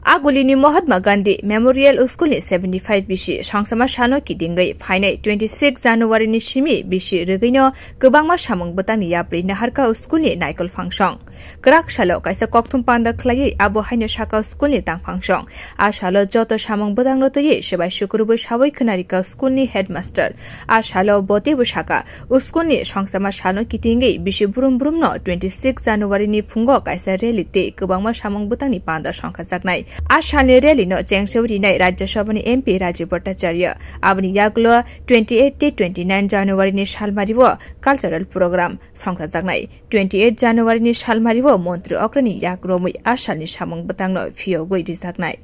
Agulini Mahatma Gandhi Memorial School ni 75 bishi sangsama shano kidingai fainai 26 January ni shimi bishi regino gobangma samung botani yapri naharka school ni naikol function krak shalo kaisa kokthum panda khlai abo haino shaka school ni tang function a shalo joto samung botang rotoye sebai shukruboi saboi khnarika school ni headmaster a shalo bote bushaka school ni sangsama shano kidingai bishi burum burum no 26 January ni fungo kaisa relite gobangma samung botani panda sangkha jaknai Ashani rally no Chengseuri nai Rajya Sabha ni MP Rajiv Bhattacharya abni yaglo 28 to 29 January ni salmariwo cultural program sangkha jaknai 28 January ni salmariwo মন্ত্রী অগ্রণী yagromui ashani samung batangno phio goi rizaknai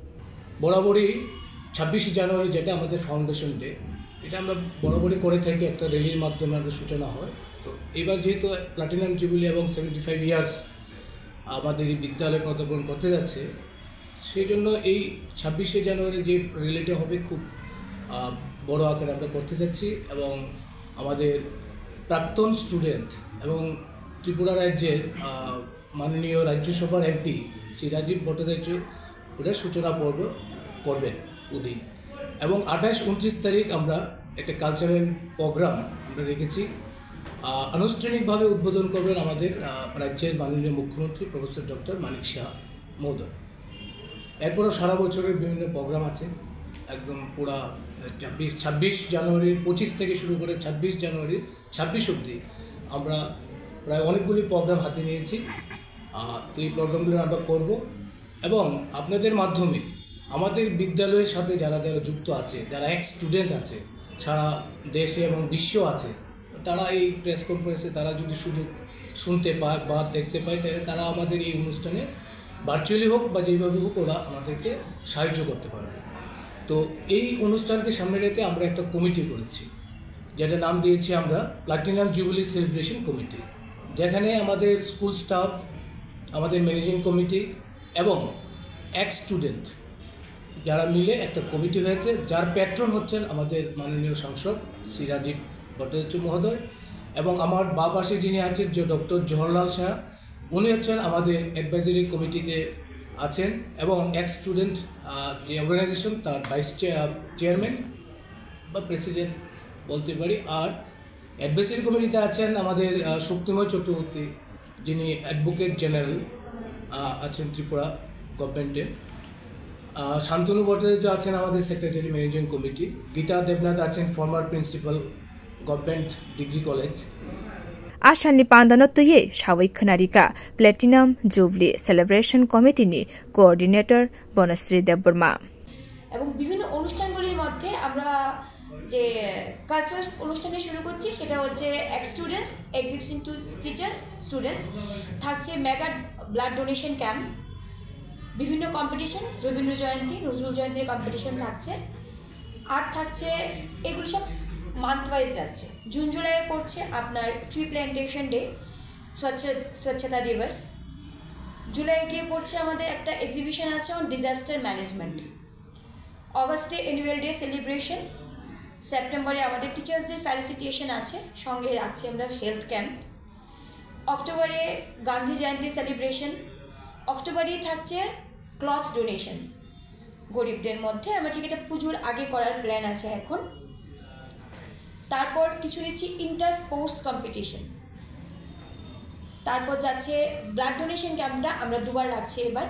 বরাবরই 26 জানুয়ারি যেটা আমাদের foundation day এটা আমরা বরাবরই করে থাকি একটা র্যালির মাধ্যমে আমরা সূচনা হয় তো এবার যেহেতু প্লাটিনাম জুবিলি এবং 75 ইয়ার্স আমাদের এই বিদ্যালয়ে পদার্পণ করতে যাচ্ছে সেই জন্য এই 26 জানুয়ারি যে রিলেটে হবে খুব বড় আকারে আমরা করতে যাচ্ছি এবং আমাদের প্রাক্তন স্টুডেন্ট এবং ত্রিপুরা রাজ্যের মাননীয় রাজ্যসভার এমপি শ্রী রাজীব ভট্টাচার্য ওটার সূচনা পর্ব করবেন ওদিন এবং 28-29 তারিখ আমরা একটা কালচারাল প্রোগ্রাম আমরা রেখেছি আনুষ্ঠানিকভাবে উদ্বোধন করবেন আমাদের রাজ্যের মাননীয় মুখ্যমন্ত্রী প্রফেসর ডক্টর মানিক শাহ মহোদয় এরপরও সারা বছরের বিভিন্ন প্রোগ্রাম আছে একদম পুরা 26 জানুয়ারির 25 থেকে শুরু করে 26 জানুয়ারি 26 অবধি আমরা প্রায় অনেকগুলি প্রোগ্রাম হাতে নিয়েছি তো এই প্রোগ্রামগুলো আমরা করব এবং আপনাদের মাধ্যমে আমাদের বিদ্যালয়ের সাথে যারা যারা যুক্ত আছে যারা এক্স স্টুডেন্ট আছে সারা দেশে এবং বিশ্ব আছে তারা এই প্রেস কনফারেন্সে তারা যদি সুযোগ শুনতে পায় বা দেখতে পায় তারা আমাদের এই অনুষ্ঠানে ভার্চুয়ালি হোক বা যেভাবে হোক ওরা আমাদেরকে সাহায্য করতে পারবে তো এই অনুষ্ঠানকে সামনে রেখে আমরা একটা কমিটি করেছি যেটা নাম দিয়েছি আমরা প্লাটিনাম জুবিলি সেলিব্রেশন কমিটি যেখানে আমাদের স্কুল স্টাফ আমাদের ম্যানেজিং কমিটি এবং এক্স স্টুডেন্ট যারা মিলে একটা কমিটি হয়েছে যার প্যাট্রন হচ্ছেন আমাদের মাননীয় সাংসদ শ্রী রাজীব ভট্টাচার্য মহোদয় এবং আমার বাঁ পাশে যিনি আছেন যে ডক্টর জওহরলাল শাহ উনি হচ্ছেন আমাদের অ্যাডভাইজারি কমিটিতে আছেন এবং এক্স স্টুডেন্ট যে অর্গানাইজেশন তার ভাইস চেয়ারম্যান বা প্রেসিডেন্ট বলতে পারি আর অ্যাডভাইজারি কমিটিতে আছেন আমাদের শক্তিময় চক্রবর্তী যিনি অ্যাডভোকেট জেনারেল আছেন ত্রিপুরা গভর্নমেন্টের শান্তনু ভট্টাচার্য আছেন আমাদের secretary managing committee Gita Debnath আছেন former principal government degree college Ashani Pandanotoye Shawai Khanarika Platinum Jubilee Celebration Committee ni Coordinator Bonasri Deborma এবং বিভিন্ন অনুষ্ঠানগুলির মধ্যে আমরা যে কালচারাল অনুষ্ঠানে শুরু করছি সেটা হচ্ছে ex students exhibition to teachers students থাকছে মেগা ব্লাড ডোনেশন ক্যাম্প বিভিন্ন কম্পিটিশন রবীন্দ্র জয়ন্তী নজরুল জয়ন্তীর কম্পিটিশন থাকছে আর থাকছে এগুলি সব মান্থ ওয়াইজ যাচ্ছে জুন জুলাই পড়ছে আপনার ট্রি প্ল্যান্টেশন ডে স্বচ্ছতা দিবস জুলাই গিয়ে পড়ছে আমাদের একটা এক্সিবিশন আছে অন ডিজাস্টার ম্যানেজমেন্ট অগস্টে অ্যানুয়াল ডে সেলিব্রেশন সেপ্টেম্বরে আমাদের টিচার্সদের ফেলিসিটেশন আছে সঙ্গে রাখছি আমরা হেলথ ক্যাম্প অক্টোবরে গান্ধী জয়ন্তী সেলিব্রেশন অক্টোবরেই থাকছে ক্লথ ডোনেশন গরিবদের মধ্যে আমরা ঠিক এটা পুজোর আগে করার প্ল্যান আছে এখন তারপর কিছু নিচ্ছি ইন্টার স্পোর্টস কম্পিটিশন তারপর যাচ্ছে ব্লাড ডোনেশন ক্যাম্পটা আমরা দুবার রাখছি এবার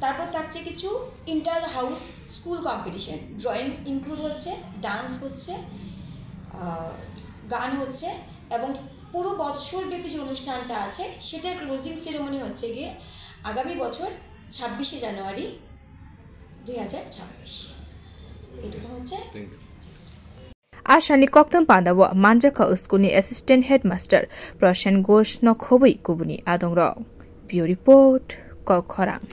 তারপর থাকছে কিছু inter house school competition drawing include হচ্ছে ডান্স হচ্ছে গান হচ্ছে এবং পুরো বৎসরব্যাপী যে অনুষ্ঠানটা আছে সেটার ক্লোজিং সেরেমনি হচ্ছে গিয়ে আগামী বছর 26 জানুয়ারি 2026 এটুকু হচ্ছে Ashani Koktam Pandawa Manjaka School ni Assistant Headmaster Prashan Ghosh no Khobui Kubuni Adongrong. Bureau Report Kokhorang.